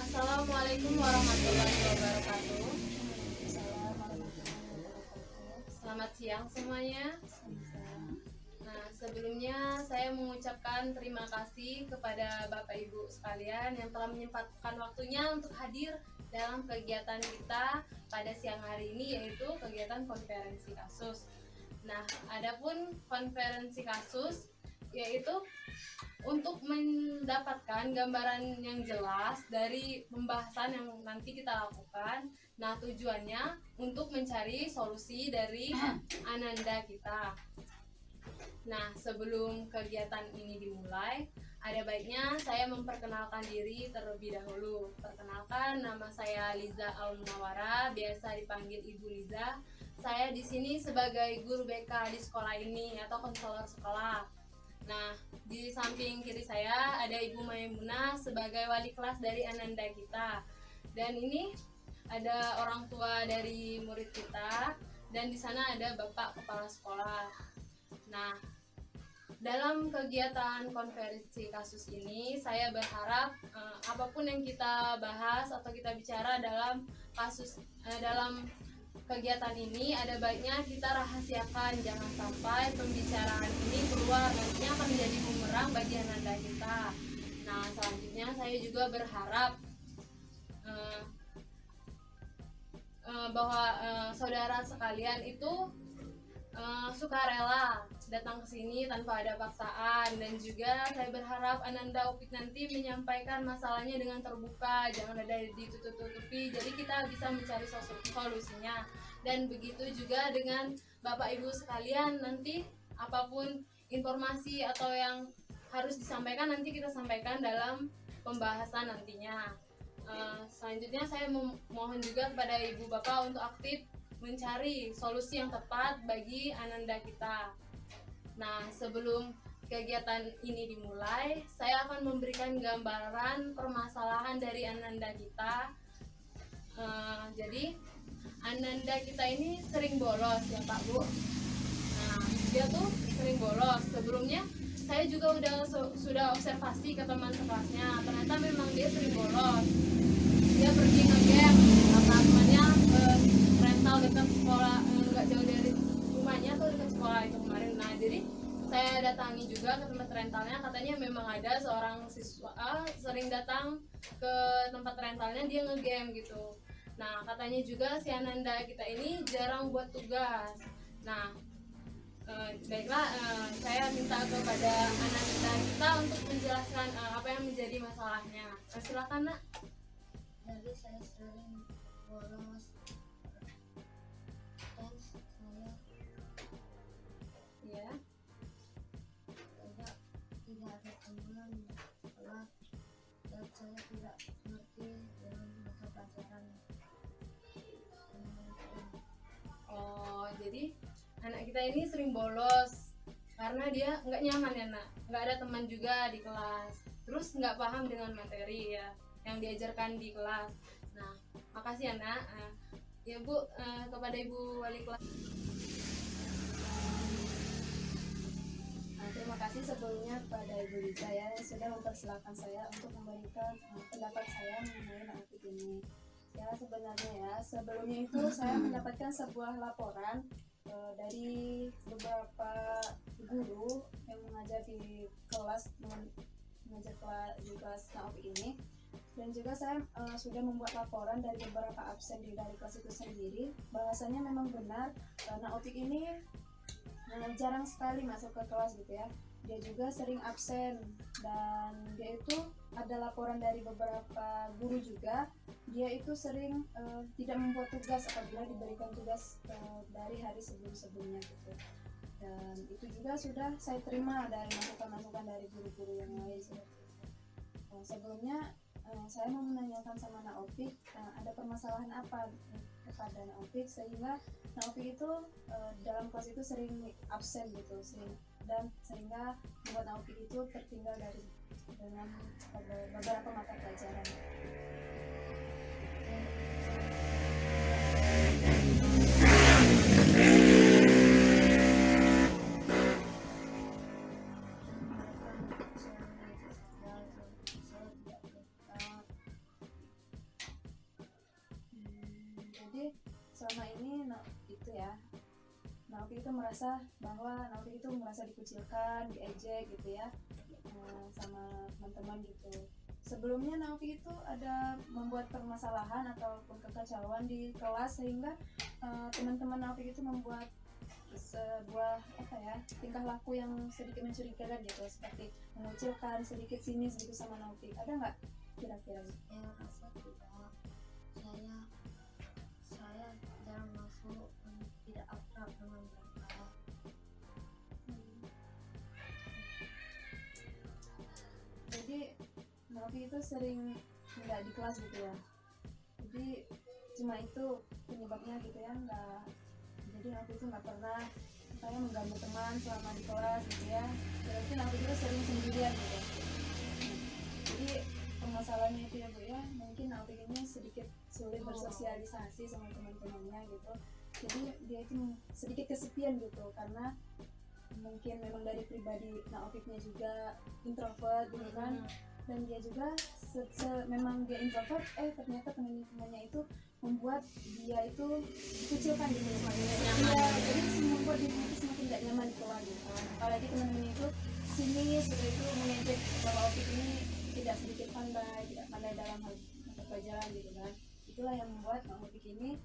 Assalamualaikum warahmatullahi wabarakatuh. Selamat siang semuanya. Nah, sebelumnya saya mengucapkan terima kasih kepada Bapak Ibu sekalian yang telah menyempatkan waktunya untuk hadir dalam kegiatan kita pada siang hari ini, yaitu kegiatan konferensi kasus. Nah, adapun konferensi kasus yaitu untuk mendapatkan gambaran yang jelas dari pembahasan yang nanti kita lakukan. Nah, tujuannya untuk mencari solusi dari ananda kita. Nah, sebelum kegiatan ini dimulai, ada baiknya saya memperkenalkan diri terlebih dahulu. Perkenalkan, nama saya Liza Al-Munawara, biasa dipanggil Ibu Liza. Saya di sini sebagai guru BK di sekolah ini atau konselor sekolah. Nah, di samping kiri saya ada Ibu Maimunah sebagai wali kelas dari ananda kita. Dan ini ada orang tua dari murid kita, dan di sana ada Bapak Kepala Sekolah. Nah, dalam kegiatan konferensi kasus ini, saya berharap apapun yang kita bahas atau kita bicara dalam dalam kegiatan ini, ada baiknya kita rahasiakan, jangan sampai pembicaraan ini keluar, nantinya akan menjadi bumerang bagi ananda kita. Nah, selanjutnya saya juga berharap bahwa saudara sekalian itu sukarela datang ke sini tanpa ada paksaan, dan juga saya berharap ananda Opik nanti menyampaikan masalahnya dengan terbuka, jangan ada ditutup-tutupi, jadi kita bisa mencari solusinya. Dan begitu juga dengan Bapak Ibu sekalian, nanti apapun informasi atau yang harus disampaikan nanti kita sampaikan dalam pembahasan nantinya. Selanjutnya saya mohon juga kepada Ibu Bapak untuk aktif mencari solusi yang tepat bagi ananda kita. Nah, sebelum kegiatan ini dimulai, saya akan memberikan gambaran permasalahan dari ananda kita. Jadi ananda kita ini sering bolos ya Pak Bu. Nah, dia tuh sering bolos. Sebelumnya saya juga sudah observasi ke teman sekelasnya, ternyata memang dia sering bolos. Dia pergi nge-game karena temannya rental dekat sekolah, nggak jauh dari rumahnya tuh, dekat sekolah itu kemarin. Nah, jadi saya datangi juga ke tempat rentalnya, katanya memang ada seorang siswa sering datang ke tempat rentalnya, dia nge-game gitu. Nah, katanya juga si ananda kita ini jarang buat tugas. Nah, baiklah, saya minta kepada ananda kita untuk menjelaskan apa yang menjadi masalahnya. Silakan Nak. Jadi saya sering bolos dan saya Ya. tidak ada teman kelas dan saya tidak mengerti dengan mata pelajaran. Oh, jadi anak kita ini sering bolos karena dia nggak nyaman ya Nak, nggak ada teman juga di kelas, terus nggak paham dengan materi ya yang diajarkan di kelas. Nah, makasih ya Nak. Ya Bu, kepada Ibu Wali kelas. Terima kasih sebelumnya kepada Ibu Liza ya, yang sudah mempersilahkan saya untuk memberikan pendapat saya mengenai Naufik ini. Ya, sebenarnya ya, sebelumnya itu saya mendapatkan sebuah laporan dari beberapa guru yang mengajar di kelas di kelas Naufik ini. Dan juga saya sudah membuat laporan dari beberapa absen dari kelas itu sendiri, bahwasanya memang benar Naufik ini jarang sekali masuk ke kelas gitu ya. Dia juga sering absen, dan dia itu ada laporan dari beberapa guru juga, dia itu sering tidak membuat tugas apabila diberikan tugas dari hari sebelum-sebelumnya gitu. Dan itu juga sudah saya terima dari masukan-masukan dari guru-guru yang lain. Sebelumnya saya mau menanyakan sama Naufik, ada permasalahan apa kepada Naufik sehingga Naufik itu dalam kelas itu sering absen gitu, sehingga membuat Naufik itu tertinggal dengan beberapa mata pelajaran. selama ini itu ya, Naufik itu merasa bahwa Naufik itu merasa dikucilkan, diejek gitu ya, sama teman-teman gitu. Sebelumnya Naufik itu ada membuat permasalahan ataupun kekacauan di kelas sehingga teman-teman Naufik itu membuat sebuah tingkah laku yang sedikit mencurigakan gitu, seperti mengucilkan, sedikit sinis gitu sama Naufik. Ada nggak kira-kira? Saya rasa tidak. Saya jarang masuk, tidak akrab dengan mereka. Jadi Naufik itu sering nggak di kelas gitu ya, jadi cuma itu penyebabnya gitu ya, nggak. Jadi Naufik itu nggak pernah kayak mengganggu teman selama di kelas gitu ya, berarti Naufik itu sering sendirian gitu. Jadi permasalahannya itu ya Bu ya, mungkin Naufik ini sedikit sulit bersosialisasi sama teman-temannya gitu, jadi dia itu sedikit kesepian gitu, karena mungkin memang dari pribadi Naufiknya juga introvert gitu kan, dan dia juga memang dia introvert, ternyata teman-temannya itu membuat dia itu dikucilkan gitu, jadi membuat dia itu semakin tidak nyaman di kelas gitu. Apalagi teman-temannya itu sinis gitu, itu mengejek bahwa Opik ini tidak sedikit pandai, tidak pandai dalam hal mata pelajaran gitu kan. Itulah yang membuat Opik ini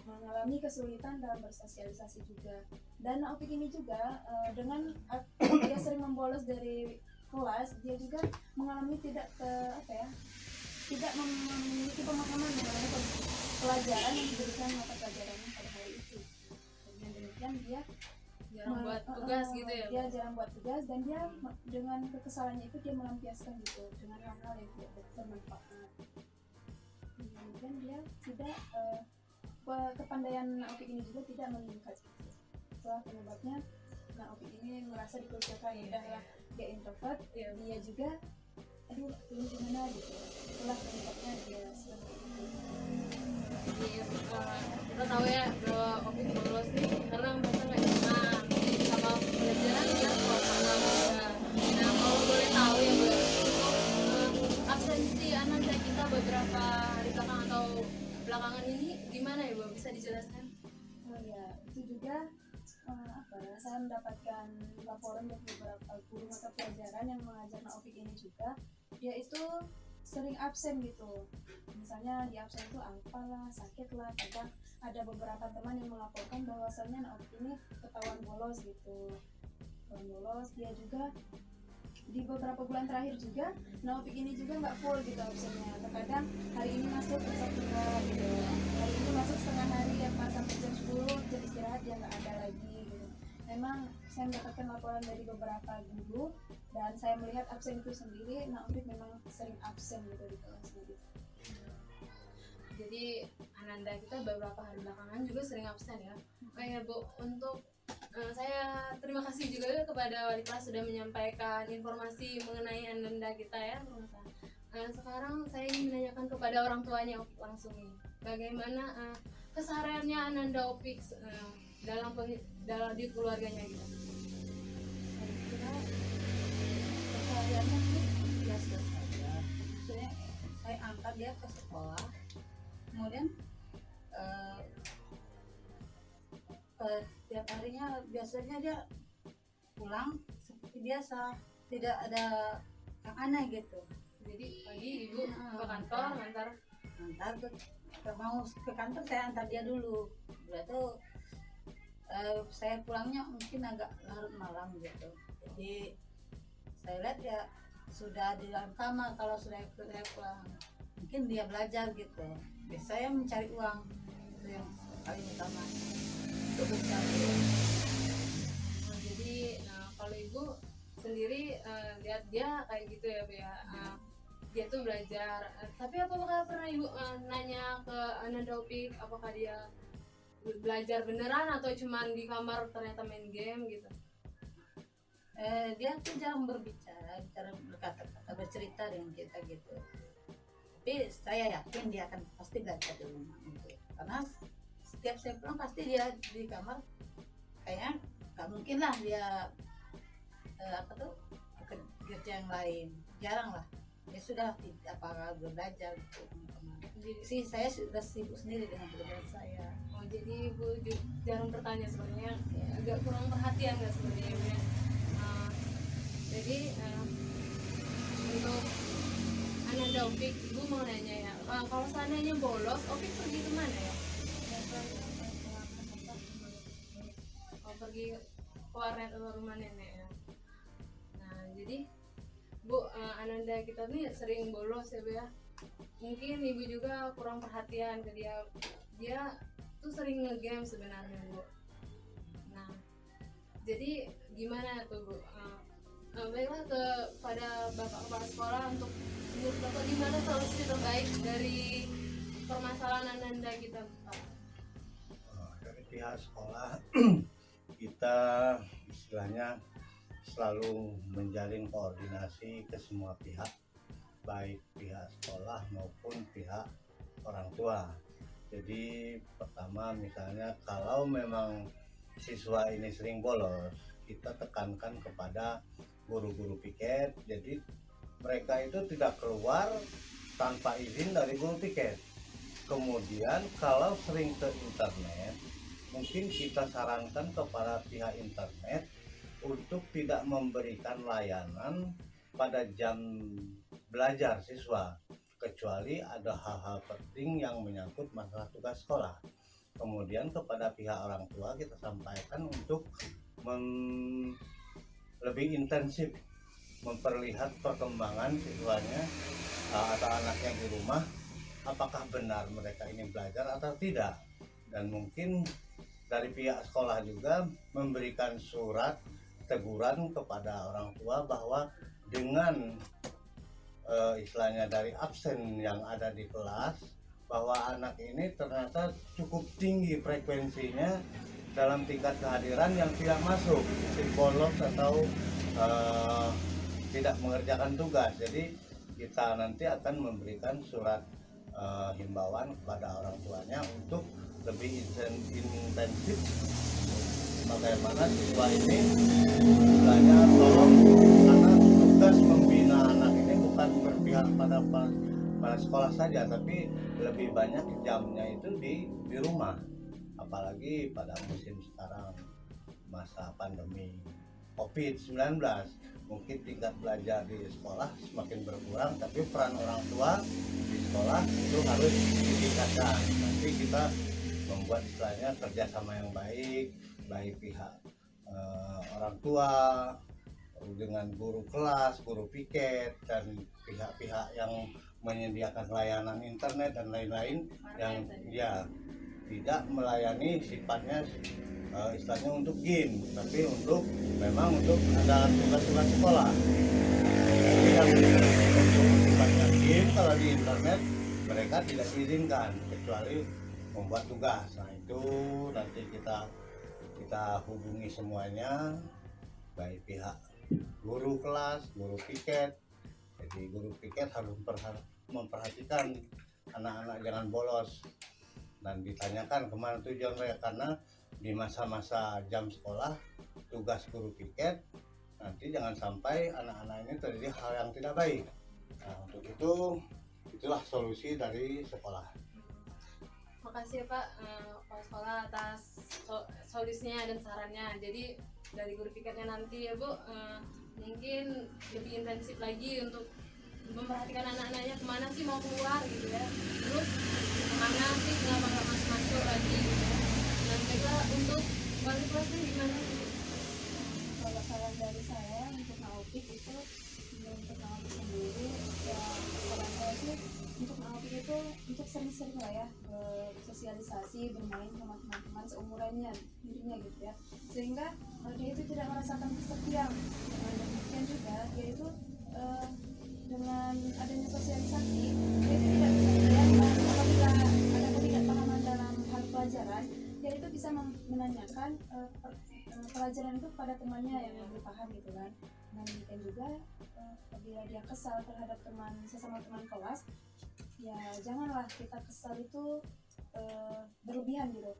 mengalami kesulitan dalam bersosialisasi juga. Dan Opik ini juga dengan dia sering membolos dari kelas, dia juga mengalami tidak memiliki pemahaman mengenai pelajaran yang diberikan mata pelajarannya pada hari itu. Dengan demikian dia jarang buat tugas gitu ya. Dia jarang buat tugas, dan dia dengan kekesalannya itu dia melampiaskan gitu dengan hal-hal yang tidak bermanfaat. Kemudian dia tidak kepandaian Opik ini juga tidak meningkat gitu. Itulah penyebabnya Opik ini merasa dikucilkan. Udahlah dia introvert, dia juga ini gimana gitu. Itulah penyebabnya dia seperti itu. Jadi kita tahu ya bahwa Opik bolos nih karena merasa nggak nyaman sama pelajaran ya, sama juga. Nah kalau boleh tahu ya Bu, absensi Ananda kita beberapa hari belakang atau belakangan ini gimana ya Bu, bisa dijelaskan? Oh ya, itu juga saya mendapatkan laporan dari beberapa guru mata pelajaran yang mengajar Opik ini juga, dia itu sering absen gitu. Misalnya di absen itu apalah, sakit lah, kadang ada beberapa teman yang melaporkan bahwasannya Opik ini ketahuan bolos gitu. Ketahuan bolos, dia juga di beberapa bulan terakhir juga Opik ini juga nggak full gitu absennya. Terkadang hari ini masuk besok enggak gitu, hari ini masuk setengah hari ya pas sampai jam 10 jam istirahat dia nggak ada lagi gitu. Memang saya mendapatkan laporan dari beberapa guru dan saya melihat absen itu sendiri, Opik memang sering absen gitu di kelasnya gitu. Jadi Ananda kita beberapa hari belakangan juga sering absen ya. Kayak Bu, untuk saya terima kasih juga kepada wali kelas sudah menyampaikan informasi mengenai Ananda kita ya. Sekarang saya ingin menanyakan kepada orang tuanya Opik langsung nih, bagaimana kesehariannya Ananda Opik dalam di keluarganya gitu. Saya kira kesehariannya sih biasa saja. Maksudnya saya angkat dia ke sekolah, kemudian setiap harinya biasanya dia pulang seperti biasa, tidak ada yang aneh gitu. Jadi pagi ibu ke kantor antar Mau ke kantor saya antar dia dulu, berarti saya pulangnya mungkin agak larut malam gitu. Jadi saya lihat ya sudah di dalam kamar. Kalau sudah saya pulang mungkin dia belajar gitu. Saya mencari uang, itu yang paling utama untuk mencari. Jadi kalau ibu sendiri lihat dia kayak gitu ya Bu ya, dia tuh belajar. Tapi apakah pernah ibu nanya ke Ananda Opik apakah dia belajar beneran atau cuman di kamar ternyata main game gitu? Dia tuh jarang berbicara, berkata-kata, bercerita dengan kita gitu. Tapi saya yakin dia akan pasti belajar di rumah gitu. Karena setiap saya pulang pasti dia di kamar, kayaknya nggak mungkin lah dia kerja yang lain, jarang lah. Dia sudah tidak belajar gitu. Jadi sih saya sudah sibuk sendiri dengan pekerjaan saya. jadi ibu jarang bertanya sebenarnya, ya, agak kurang perhatian nggak sebenarnya ibu ya. Uh, jadi untuk Ananda Opik, ibu mau nanya ya, kalau seandainya bolos, Opik pergi kemana ya? Oh, pergi ke warnet atau rumah nenek ya. Nah jadi Bu, Ananda kita nih sering bolos ya Bu ya. Mungkin ibu juga kurang perhatian ke dia. Dia tuh sering ngegame sebenarnya Bu. Nah, jadi gimana tuh Bu? Baiklah kepada Bapak Kepala Sekolah untuk menurut Bapak gimana solusi terbaik dari permasalahan Ananda kita Pak? Dari pihak sekolah kita istilahnya selalu menjalin koordinasi ke semua pihak, baik pihak sekolah maupun pihak orang tua. Jadi pertama misalnya kalau memang siswa ini sering bolos, kita tekankan kepada guru-guru piket, jadi mereka itu tidak keluar tanpa izin dari guru piket. Kemudian kalau sering ke internet, mungkin kita sarankan kepada pihak internet untuk tidak memberikan layanan pada jam belajar siswa, kecuali ada hal-hal penting yang menyangkut masalah tugas sekolah. Kemudian kepada pihak orang tua kita sampaikan untuk lebih intensif memperlihat perkembangan siswanya atau anaknya di rumah, apakah benar mereka ini belajar atau tidak. Dan mungkin dari pihak sekolah juga memberikan surat teguran kepada orang tua bahwa dengan istilahnya dari absen yang ada di kelas, bahwa anak ini ternyata cukup tinggi frekuensinya dalam tingkat kehadiran yang tidak masuk, bolos atau tidak mengerjakan tugas. Jadi kita nanti akan memberikan surat himbauan kepada orang tuanya untuk lebih intensif bagaimana siswa ini istilahnya tolong, karena tugas membina anak ini bukan berpihak pada sekolah saja, tapi lebih banyak jamnya itu di rumah, apalagi pada musim sekarang masa pandemi COVID-19. Mungkin tingkat belajar di sekolah semakin berkurang, tapi peran orang tua di sekolah itu harus ditingkatkan. Nanti kita membuat istilahnya kerjasama yang baik pihak orang tua dengan guru kelas, guru piket, dan pihak-pihak yang menyediakan layanan internet dan lain-lain yang ya tidak melayani sifatnya istilahnya untuk game, tapi memang untuk ada tugas-tugas sekolah. Jadi yang untuk sifatnya game kalau di internet mereka tidak diizinkan kecuali membuat tugas. Nah itu nanti kita hubungi semuanya, baik pihak guru kelas, guru piket. Jadi guru piket harus memperhatikan anak-anak jangan bolos dan ditanyakan kemana tujuan mereka, karena di masa-masa jam sekolah tugas guru piket nanti jangan sampai anak-anak ini terjadi hal yang tidak baik. Nah untuk itulah solusi dari sekolah. Makasih ya Pak, Kepala Sekolah atas solusinya dan sarannya. Jadi dari guru piketnya nanti ya Bu, mungkin lebih intensif lagi untuk memperhatikan anak-anaknya kemana sih mau keluar gitu ya, terus kemana sih kenapa nggak masuk lagi gitu ya. Dan juga untuk balik kelasnya gimana? Kalau saran dari saya untuk Naopik itu, untuk Naopik sendiri ya, saran saya sih untuk Naopik itu untuk sering-sering lah ya bersosialisasi, bermain sama teman-teman seumurannya dirinya gitu ya, sehingga dia itu tidak merasakan kesepian. Dengan demikian juga dia itu dengan adanya sosialisasi dia itu tidak bisa apabila ada ketidakpahaman dalam hal pelajaran, dia itu bisa menanyakan pelajaran itu kepada temannya yang lebih paham gitu kan. Nah demikian juga apabila dia kesal terhadap sesama teman kelas, ya janganlah kita kesal itu berlebihan gitu.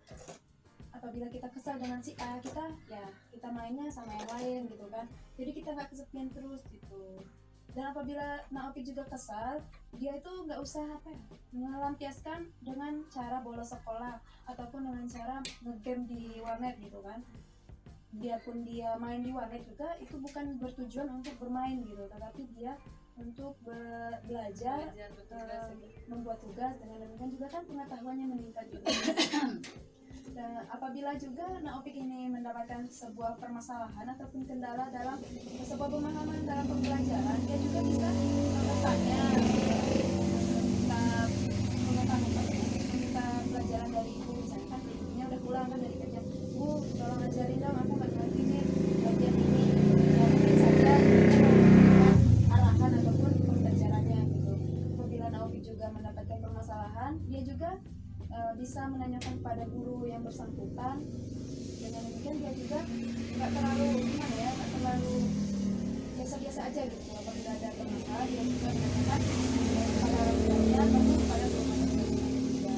Apabila kita kesal dengan si A, kita mainnya sama yang lain gitu kan, jadi kita nggak kesepian terus gitu. Dan apabila Naopi juga kesal, dia itu nggak usah melampiaskan dengan cara bolos sekolah ataupun dengan cara ngegame di warnet gitu kan. Biarpun dia main di warnet juga itu bukan bertujuan untuk bermain gitu, tetapi dia untuk belajar, membuat tugas. Dengan demikian juga kan pengetahuannya meningkat juga. Dan apabila juga Naopik ini mendapatkan sebuah permasalahan ataupun kendala dalam sebuah pemahaman dalam pembelajaran, dia juga bisa bertanya, minta pelajaran dari ibu. Misalnya kan ibunya udah pulang kan dari kerja, Bu tolong ajarin dong, aku nggak ngerti nih bagian ini. Ya mungkin saja arahan ataupun pembelajarannya gitu. Apabila Naopik juga mendapatkan permasalahan, dia juga bisa menanyakan kepada guru yang bersangkutan. Dengan demikian dia juga nggak terlalu nggak terlalu biasa-biasa aja gitu. Apabila ada permasalahan dia bisa menanyakan kepada orang tuanya ataupun kepada guru mata pelajarannya juga.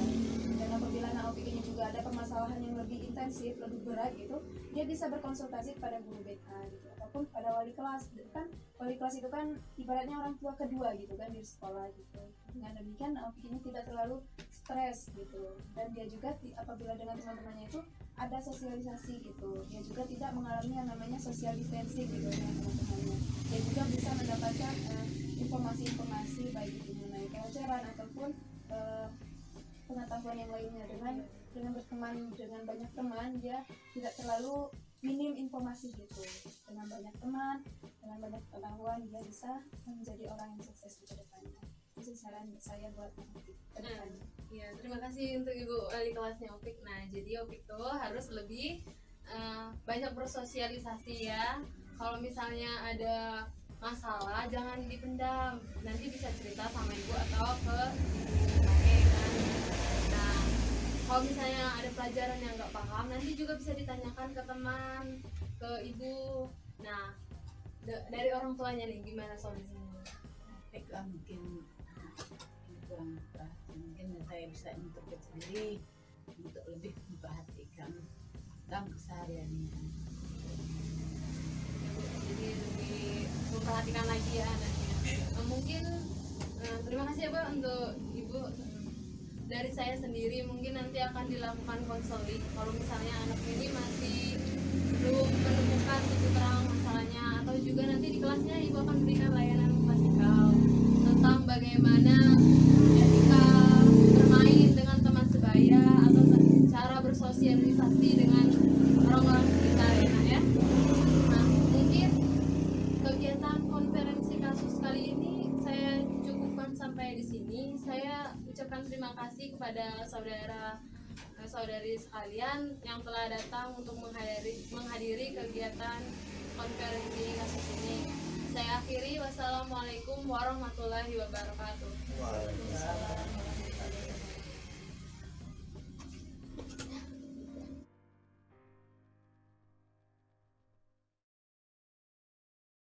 Dan apabila Naopik ini juga ada permasalahan yang lebih intensif, lebih berat gitu, dia bisa berkonsultasi kepada guru BK gitu ataupun pada wali kelas. Kan wali kelas itu kan ibaratnya orang tua kedua gitu kan di sekolah gitu. Dengan demikian Naopik ini tidak terlalu stres gitu, dan dia juga apabila dengan teman-temannya itu ada sosialisasi gitu, dia juga tidak mengalami yang namanya social distancing gitu dengan teman-temannya. Dia juga bisa mendapatkan informasi-informasi baik itu mengenai pelajaran ataupun pengetahuan yang lainnya. Dengan berteman dengan banyak teman, dia tidak terlalu minim informasi gitu. Dengan banyak teman, dengan banyak pengetahuan, dia bisa menjadi orang yang sukses di kedepannya. Itu saran saya buat Opik ke depannya. Ya, terima kasih untuk Ibu wali kelasnya Opik. Nah, jadi Opik tuh harus lebih banyak bersosialisasi ya. Kalau misalnya ada masalah jangan dipendam, nanti bisa cerita sama ibu atau ke kakek kan. Nah, kalau misalnya ada pelajaran yang nggak paham, nanti juga bisa ditanyakan ke teman, ke ibu. Nah, dari orang tuanya nih gimana solusinya? Baiklah, mungkin kurang perhatian, mungkin saya bisa interpret sendiri untuk lebih memperhatikan tentang kesehariannya. Jadi lebih memperhatikan lagi ya anaknya. Mungkin terima kasih ya Pak untuk Ibu. Dari saya sendiri mungkin nanti akan dilakukan konseling kalau misalnya anak ini masih belum menemukan titik terang masalahnya, atau juga nanti di kelasnya Ibu akan berikan layanan klasikal tentang bagaimana etika bermain dengan teman sebaya atau cara bersosialisasi dengan orang-orang sekitar ya Nak ya. Nah, mungkin kegiatan konferensi kasus kali ini saya cukupkan sampai di sini. Saya ucapkan terima kasih kepada saudari sekalian yang telah datang untuk menghadiri kegiatan konferensi kasus ini. Saya akhiri, wassalamualaikum warahmatullahi wabarakatuh. Waalaikumsalam. Waalaikumsalam warahmatullahi wabarakatuh.